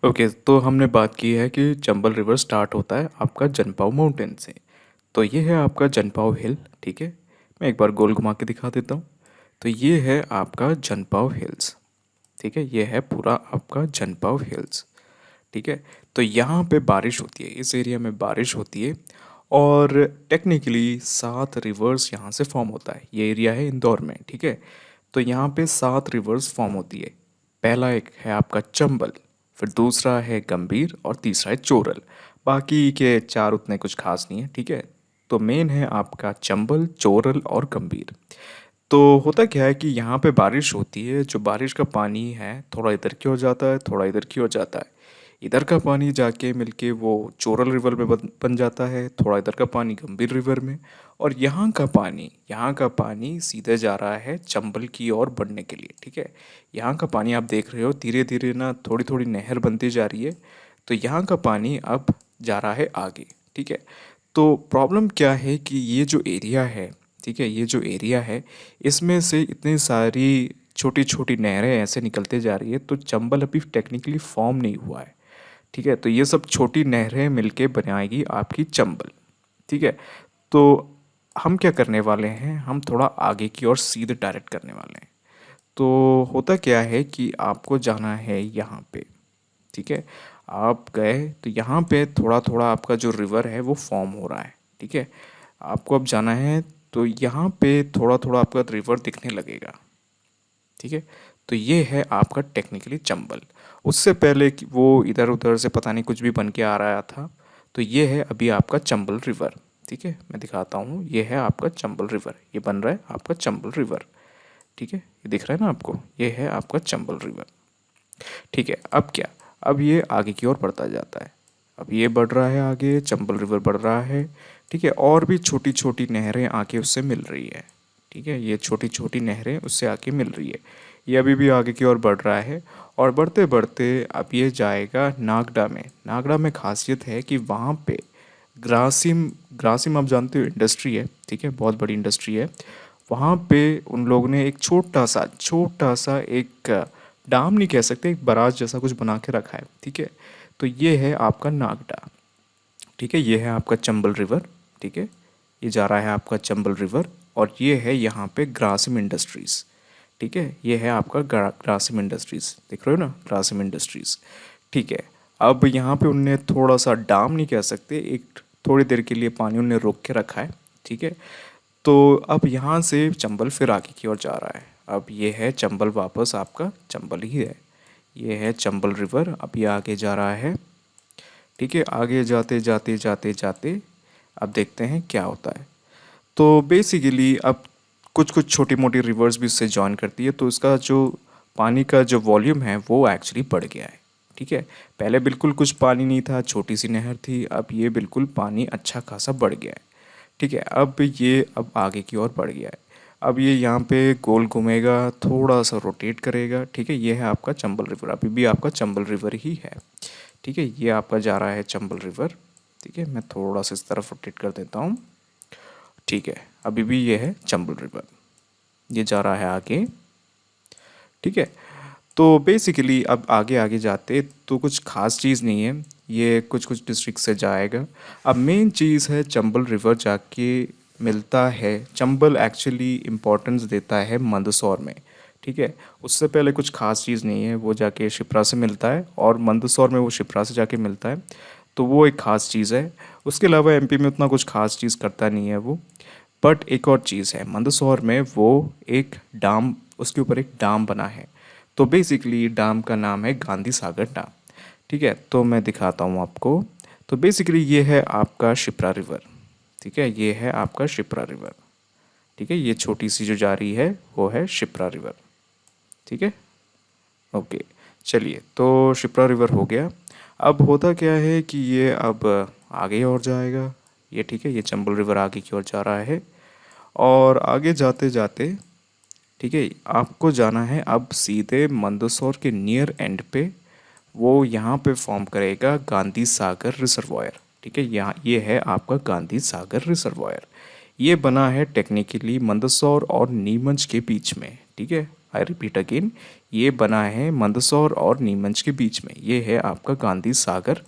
Okay, तो हमने बात की है कि चंबल रिवर स्टार्ट होता है आपका जनपाव माउंटेन से। तो ये है आपका जनपाव हिल। ठीक है, मैं एक बार गोल घुमा के दिखा देता हूँ। तो ये है आपका जनपाव हिल्स। ठीक है, ये है पूरा आपका जनपाव हिल्स। ठीक है, तो यहाँ पे बारिश होती है, इस एरिया में बारिश होती है। और टेक्निकली 7 रिवर्स यहाँ से फॉर्म होता है। ये एरिया है इंदौर में। ठीक है, तो यहाँ पे 7 रिवर्स फॉर्म होती है। पहला एक है आपका चंबल, फिर दूसरा है गंभीर और तीसरा है चोरल। बाकी के चार उतने कुछ खास नहीं है। ठीक है, तो मेन है आपका चंबल, चोरल और गंभीर। तो होता क्या है कि यहाँ पे बारिश होती है, जो बारिश का पानी है थोड़ा इधर की हो जाता है, थोड़ा इधर की हो जाता है। इधर का पानी जाके मिलके वो चोरल रिवर में बन जाता है, थोड़ा इधर का पानी गंभीर रिवर में। और यहाँ का पानी सीधे जा रहा है चंबल की ओर बढ़ने के लिए। ठीक है, यहाँ का पानी आप देख रहे हो धीरे धीरे ना थोड़ी थोड़ी नहर बनती जा रही है। तो यहाँ का पानी अब जा रहा है आगे। ठीक है, तो प्रॉब्लम क्या है कि ये जो एरिया है, ठीक है, ये जो एरिया है इसमें से इतनी सारी छोटी छोटी नहरें ऐसे निकलते जा रही है, तो चंबल अभी टेक्निकली फॉर्म नहीं हुआ है। ठीक है, तो ये सब छोटी नहरें मिलके बनाएगी आपकी चंबल। ठीक है, तो हम क्या करने वाले हैं, हम थोड़ा आगे की ओर सीधे डायरेक्ट करने वाले हैं। तो होता क्या है कि आपको जाना है यहाँ पे। ठीक है, आप गए तो यहाँ पे थोड़ा थोड़ा आपका जो रिवर है वो फॉर्म हो रहा है। ठीक है, आपको अब जाना है तो यहाँ पे थोड़ा थोड़ा आपका रिवर दिखने लगेगा। ठीक है, तो ये है आपका टेक्निकली चंबल। उससे पहले कि वो इधर उधर से पता नहीं कुछ भी बन के आ रहा था। तो ये है अभी आपका चंबल रिवर। ठीक है, मैं दिखाता हूँ, ये है आपका चंबल रिवर, ये बन रहा है आपका चंबल रिवर। ठीक है, ये दिख रहा है ना आपको, ये है आपका चंबल रिवर। ठीक है, अब क्या, अब ये आगे की ओर बढ़ता जाता है। अब ये बढ़ रहा है आगे, चंबल रिवर बढ़ रहा है। ठीक है, और भी छोटी छोटी नहरें आके उससे मिल रही है। ठीक है, ये छोटी छोटी नहरें उससे आके मिल रही है। ये अभी भी आगे की ओर बढ़ रहा है। और बढ़ते बढ़ते अब ये जाएगा नागड़ा में। नागड़ा में खासियत है कि वहाँ पे ग्रासिम ग्रासिम आप जानते हो इंडस्ट्री है। ठीक है, बहुत बड़ी इंडस्ट्री है। वहाँ पे उन लोगों ने एक छोटा सा एक डाम नहीं कह सकते, एक बराज जैसा कुछ बना के रखा है। ठीक है, तो ये है आपका नागड़ा। ठीक है, ये है आपका चंबल रिवर। ठीक है, ये जा रहा है आपका चंबल रिवर। और ये है यहाँ पे ग्रासिम इंडस्ट्रीज़। ठीक है, ये है आपका ग्रासिम इंडस्ट्रीज़, देख रहे हो ना, ग्रासिम इंडस्ट्रीज़। ठीक है, अब यहाँ पे उनने थोड़ा सा डाम नहीं कह सकते, एक थोड़ी देर के लिए पानी उनने रोक के रखा है। ठीक है, तो अब यहाँ से चंबल फिर आगे की ओर जा रहा है। अब ये है चंबल, वापस आपका चंबल ही है। ये है चंबल रिवर, अब ये आगे जा रहा है। ठीक है, आगे जाते जाते जाते जाते अब देखते हैं क्या होता है। तो बेसिकली अब कुछ कुछ छोटी मोटी रिवर्स भी इससे जॉइन करती है, तो इसका जो पानी का जो वॉल्यूम है वो एक्चुअली बढ़ गया है। ठीक है, पहले बिल्कुल कुछ पानी नहीं था, छोटी सी नहर थी, अब ये बिल्कुल पानी अच्छा खासा बढ़ गया है। ठीक है, अब आगे की ओर बढ़ गया है। अब ये यहाँ पे गोल घूमेगा, थोड़ा सा रोटेट करेगा। ठीक है, ये है आपका चंबल रिवर, अभी भी आपका चंबल रिवर ही है। ठीक है, ये आपका जा रहा है चंबल रिवर। ठीक है, मैं थोड़ा सा इस तरफ रोटेट कर देता हूँ। ठीक है, अभी भी ये है चंबल रिवर, ये जा रहा है आगे। ठीक है, तो बेसिकली अब आगे आगे जाते तो कुछ खास चीज़ नहीं है, ये कुछ कुछ डिस्ट्रिक्ट से जाएगा। अब मेन चीज़ है चंबल रिवर जाके मिलता है, चंबल एक्चुअली इम्पोर्टेंस देता है मंदसौर में। ठीक है, उससे पहले कुछ खास चीज़ नहीं है, वो जाके शिप्रा से मिलता है और मंदसौर में वो शिप्रा से जाके मिलता है। तो वो एक ख़ास चीज़ है। उसके अलावा एमपी में उतना कुछ खास चीज़ करता नहीं है वो। बट एक और चीज़ है, मंदसौर में वो एक डाम, उसके ऊपर एक डाम बना है। तो बेसिकली डाम का नाम है गांधी सागर डाम। ठीक है, तो मैं दिखाता हूँ आपको। तो बेसिकली ये है आपका शिप्रा रिवर। ठीक है, ये है आपका शिप्रा रिवर। ठीक है, ये छोटी सी जो जा रही है वो है शिप्रा रिवर। ठीक है, ओके, चलिए, तो शिप्रा रिवर हो गया। अब होता क्या है कि ये अब आगे और जाएगा ये। ठीक है, ये चंबल रिवर आगे की ओर जा रहा है। और आगे जाते जाते, ठीक है, आपको जाना है अब सीधे मंदसौर के नियर एंड पे। वो यहाँ पे फॉर्म करेगा गांधी सागर रिजर्वायर। ठीक है, यहाँ ये है आपका गांधी सागर रिजर्वायर। ये बना है टेक्निकली मंदसौर और नीमच के बीच में। ठीक है, आई रिपीट अगेन, ये बना है मंदसौर और नीमच के बीच में। ये है आपका गांधी सागर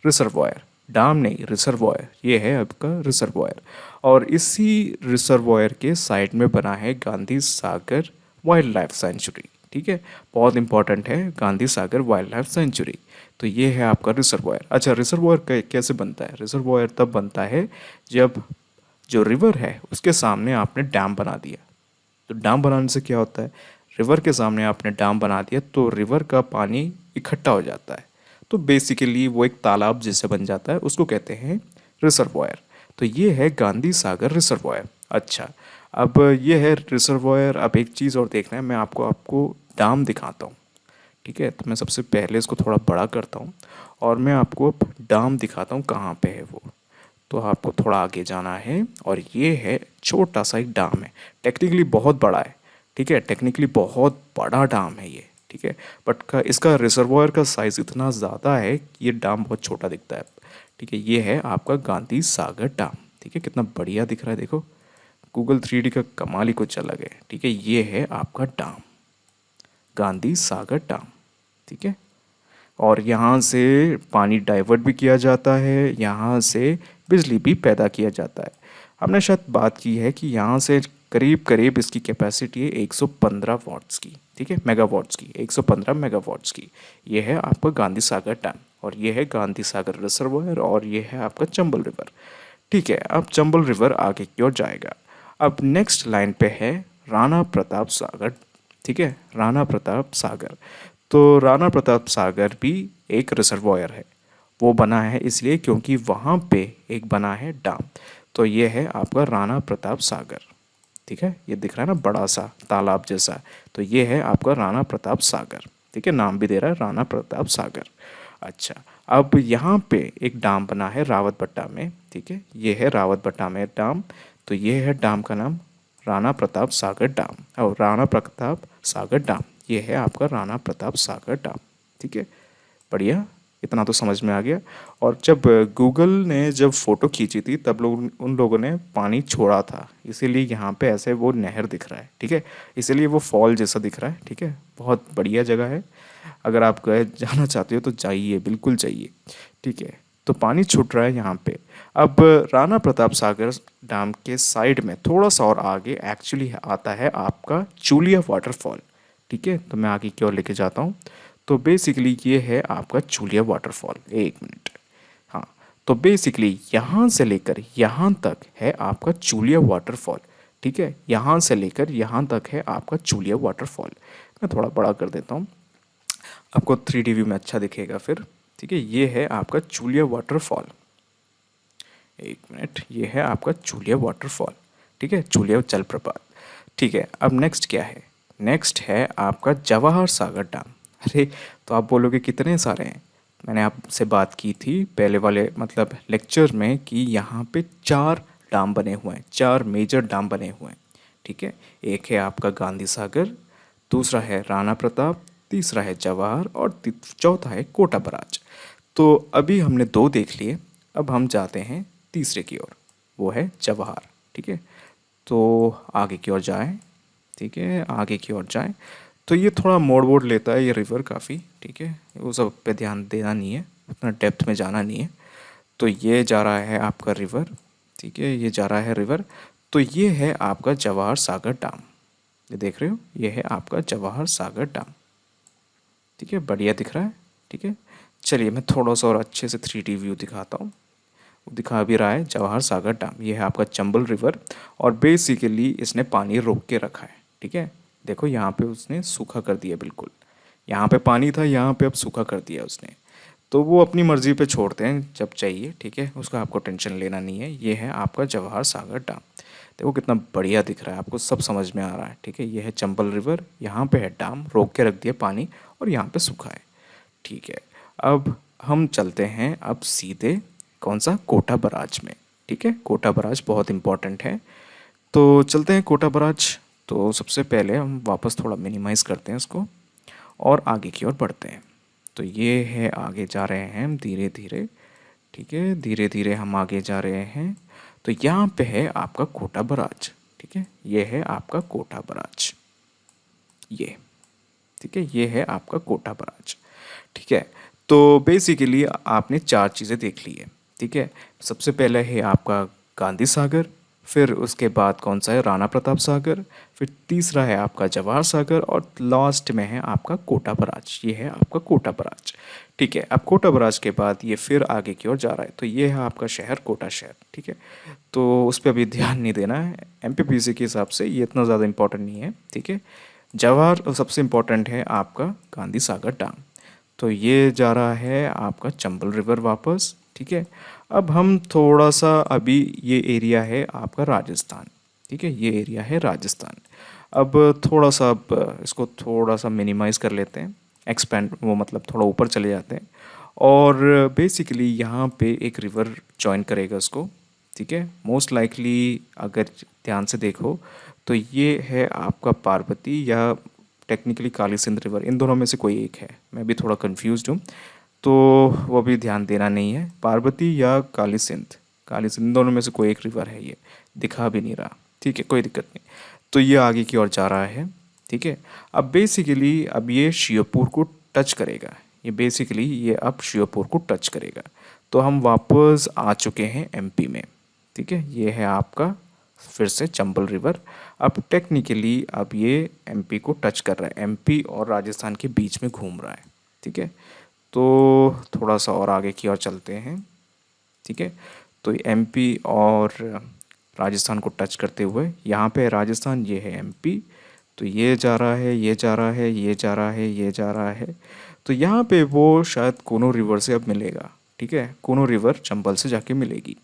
रिजर्वायर, डैम नहीं रिजर्वायर, ये है आपका रिजर्वायर। और इसी रिजर्वायर के साइड में बना है Gandhi Sagar wild life sanctuary. ठीक है, बहुत इंपॉर्टेंट है Gandhi Sagar wild life sanctuary. तो ये है आपका रिजर्वायर। अच्छा, रिजर्वायर कैसे बनता है? रिजर्वायर तब बनता है जब जो रिवर है उसके सामने आपने डैम बना दिया। तो डैम बनाने से क्या होता है, रिवर के सामने आपने डैम बना दिया तो रिवर का पानी इकट्ठा हो जाता है, तो बेसिकली वो एक तालाब जैसे बन जाता है, उसको कहते हैं रिजर्वायर। तो ये है गांधी सागर रिजर्वायर। अच्छा, अब ये है रिजर्वायर। अब एक चीज़ और देखना है, मैं आपको आपको डैम दिखाता हूँ। ठीक है, तो मैं सबसे पहले इसको थोड़ा बड़ा करता हूँ और मैं आपको अब डैम दिखाता हूँ कहाँ पे है वो। तो आपको थोड़ा आगे जाना है और ये है छोटा सा एक डैम है, टेक्निकली बहुत बड़ा है। ठीक है, टेक्निकली बहुत बड़ा डैम है ये। ठीक है, बट इसका रिजर्वायर का साइज़ इतना ज़्यादा है कि ये डैम बहुत छोटा दिखता है। ठीक है, ये है आपका गांधी सागर डैम। ठीक है, कितना बढ़िया दिख रहा है, देखो गूगल 3D का कमाल ही कुछ अलग है। ठीक है, ये है आपका डैम, गांधी सागर डैम। ठीक है, और यहाँ से पानी डाइवर्ट भी किया जाता है, यहाँ से बिजली भी पैदा किया जाता है। हमने शायद बात की है कि यहाँ से करीब करीब इसकी कैपेसिटी है 115 वॉट्स की। ठीक है, मेगावाट्स की, 115 मेगावाट्स की। ये है आपका गांधी सागर डैम और ये है गांधी सागर रिजर्वायर और ये है आपका चंबल रिवर। ठीक है, अब चंबल रिवर आगे की ओर जाएगा। अब नेक्स्ट लाइन पे है राणा प्रताप सागर। ठीक है, राणा प्रताप सागर। तो राणा प्रताप सागर भी एक रिजर्वायर है, वो बना है इसलिए क्योंकि वहाँ पे एक बना है डैम। तो ये है आपका राणा प्रताप सागर। ठीक है, ये दिख रहा है ना बड़ा सा तालाब जैसा, तो ये है आपका राणा प्रताप सागर। ठीक है, नाम भी दे रहा है राणा प्रताप सागर। अच्छा, अब यहाँ पे एक डैम बना है रावतबट्टा में। ठीक है, ये है रावतबट्टा में डैम। तो ये है डैम का नाम राणा प्रताप सागर डैम और राणा प्रताप सागर डैम, ये है आपका राणा प्रताप सागर डैम। ठीक है, बढ़िया, इतना तो समझ में आ गया। और जब गूगल ने जब फ़ोटो खींची थी तब लोग उन लोगों ने पानी छोड़ा था, इसीलिए यहाँ पे ऐसे वो नहर दिख रहा है। ठीक है, इसीलिए वो फॉल जैसा दिख रहा है। ठीक है, बहुत बढ़िया जगह है, अगर आप गए जाना चाहते हो तो जाइए, बिल्कुल जाइए। ठीक है, तो पानी छूट रहा है यहाँ पे। अब राणा प्रताप सागर डैम के साइड में थोड़ा सा और आगे एक्चुअली आता है आपका चूलिया वाटरफॉल। ठीक है, तो मैं आगे की ओर लेके जाता हूँ। तो बेसिकली ये है आपका चूलिया वाटरफॉल। एक मिनट, हाँ, तो बेसिकली यहाँ से लेकर यहाँ तक है आपका चूलिया वाटरफॉल। ठीक है, यहाँ से लेकर यहाँ तक है आपका चूलिया वाटरफॉल। मैं थोड़ा बड़ा कर देता हूँ, आपको 3D व्यू में अच्छा दिखेगा फिर। ठीक है, ये है आपका चूलिया वाटरफॉल। एक मिनट, ये है आपका चूलिया वाटरफॉल। ठीक है, चूलिया जलप्रपात। ठीक है, अब नेक्स्ट क्या है? नेक्स्ट है आपका जवाहर सागर डैम। अरे, तो आप बोलोगे कितने सारे हैं? मैंने आपसे बात की थी पहले वाले मतलब लेक्चर में कि यहाँ पे 4 डैम बने हुए हैं, 4 मेजर डैम बने हुए हैं। ठीक है, एक है आपका गांधी सागर, दूसरा है राणा प्रताप, तीसरा है जवाहर और चौथा है कोटा बराज। तो अभी हमने 2 देख लिए, अब हम जाते हैं तीसरे की ओर, वो है जवाहर। ठीक है, तो आगे की ओर जाएं। ठीक है, आगे की ओर जाएं। तो ये थोड़ा मोड़ वोड़ लेता है ये रिवर काफ़ी। ठीक है, वो सब पे ध्यान देना नहीं है, उतना डेप्थ में जाना नहीं है। तो ये जा रहा है आपका रिवर। ठीक है, ये जा रहा है रिवर। तो ये है आपका जवाहर सागर डैम, ये देख रहे हो, ये है आपका जवाहर सागर डैम। ठीक है, बढ़िया दिख रहा है। ठीक है, चलिए मैं थोड़ा सा और अच्छे से 3D व्यू दिखाता हूँ। वो दिखा भी रहा है जवाहर सागर डैम, ये है आपका चंबल रिवर और बेसिकली इसने पानी रोक के रखा है। ठीक है, देखो यहाँ पे उसने सूखा कर दिया बिल्कुल, यहाँ पे पानी था, यहाँ पे अब सूखा कर दिया उसने। तो वो अपनी मर्ज़ी पे छोड़ते हैं जब चाहिए। ठीक है, उसका आपको टेंशन लेना नहीं है। ये है आपका जवाहर सागर डैम, देखो कितना बढ़िया दिख रहा है, आपको सब समझ में आ रहा है। ठीक है, ये है चंबल रिवर, यहाँ पे है डैम, रोक के रख दिया पानी और यहाँ पे सूखा है। ठीक है, अब हम चलते हैं अब सीधे कौन सा, कोटा बराज में। ठीक है, कोटा बराज बहुत इंपॉर्टेंट है, तो चलते हैं कोटा बराज। तो सबसे पहले हम वापस थोड़ा मिनिमाइज़ करते हैं इसको और आगे की ओर बढ़ते हैं। तो ये है, आगे जा रहे हैं हम धीरे धीरे। ठीक है, धीरे धीरे हम आगे जा रहे हैं। तो यहाँ पे है आपका कोटा बराज। ठीक है, ये है आपका कोटा बराज। ये, ठीक है, ये है आपका कोटा बराज। ठीक है, तो बेसिकली आपने 4 चीज़ें देख ली है। ठीक है, सबसे पहले है आपका गांधी सागर, फिर उसके बाद कौन सा है राणा प्रताप सागर, फिर तीसरा है आपका जवाहर सागर और लास्ट में है आपका कोटा बराज। ये है आपका कोटा बराज। ठीक है, अब कोटा बराज के बाद ये फिर आगे की ओर जा रहा है, तो ये है आपका शहर कोटा शहर। ठीक है, तो उस पर अभी ध्यान नहीं देना है, एमपीपीसी के हिसाब से ये इतना ज़्यादा इंपॉर्टेंट नहीं है। ठीक है, जवाहर सबसे इम्पोर्टेंट है आपका गांधी सागर डैम। तो ये जा रहा है आपका चंबल रिवर वापस। ठीक है, अब हम थोड़ा सा अभी ये एरिया है आपका राजस्थान। ठीक है, ये एरिया है राजस्थान। अब थोड़ा सा अब इसको थोड़ा सा मिनिमाइज़ कर लेते हैं, एक्सपेंड वो मतलब थोड़ा ऊपर चले जाते हैं और बेसिकली यहाँ पे एक रिवर जॉइन करेगा उसको। ठीक है, मोस्ट लाइकली अगर ध्यान से देखो तो ये है आपका पार्वती या टेक्निकली काली सिंध रिवर, इन दोनों में से कोई एक है, मैं भी थोड़ा कंफ्यूज्ड हूँ, तो वो भी ध्यान देना नहीं है। पार्वती या काली सिंध, काली सिंध इन दोनों में से कोई एक रिवर है, ये दिखा भी नहीं रहा। ठीक है, कोई दिक्कत नहीं। तो ये आगे की ओर जा रहा है। ठीक है, अब बेसिकली अब ये श्योपुर को टच करेगा, ये बेसिकली ये अब श्योपुर को टच करेगा। तो हम वापस आ चुके हैं एमपी में। ठीक है, ये है आपका फिर से चंबल रिवर। अब टेक्निकली अब ये एमपी को टच कर रहा है, एमपी और राजस्थान के बीच में घूम रहा है। ठीक है, तो थोड़ा सा और आगे की ओर चलते हैं। ठीक है, तो एमपी और राजस्थान को टच करते हुए यहाँ पे राजस्थान, ये है एमपी, तो ये जा रहा है, ये जा रहा है, ये जा रहा है, ये जा रहा है। तो यहाँ पे वो शायद कोनो रिवर से अब मिलेगा। ठीक है, कोनो रिवर चंबल से जाके मिलेगी।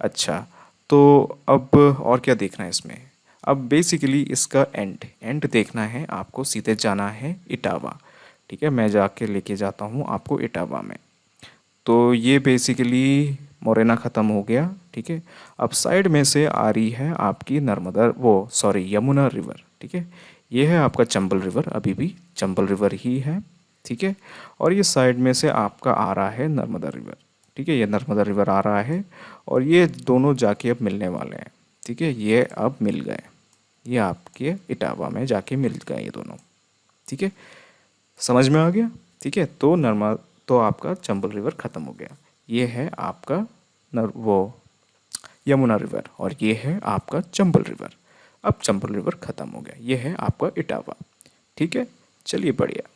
अच्छा, तो अब और क्या देखना है इसमें, अब बेसिकली इसका एंड देखना है आपको, सीधे जाना है इटावा। ठीक है, मैं जाके लेके जाता हूँ आपको इटावा में। तो ये बेसिकली मोरेना ख़त्म हो गया। ठीक है, अब साइड में से आ रही है आपकी नर्मदा, वो सॉरी यमुना रिवर। ठीक है, ये है आपका चंबल रिवर, अभी भी चंबल रिवर ही है। ठीक है, और ये साइड में से आपका आ रहा है नर्मदा रिवर। ठीक है, ये नर्मदा रिवर आ रहा है और ये दोनों जाके अब मिलने वाले हैं। ठीक है, ये अब मिल गए, ये आपके इटावा में जाके मिल गए ये दोनों। ठीक है, समझ में आ गया। ठीक है, तो तो आपका चंबल रिवर ख़त्म हो गया। ये है आपका वो यमुना रिवर और ये है आपका चंबल रिवर। अब चंबल रिवर ख़त्म हो गया, ये है आपका इटावा। ठीक है, चलिए बढ़िया।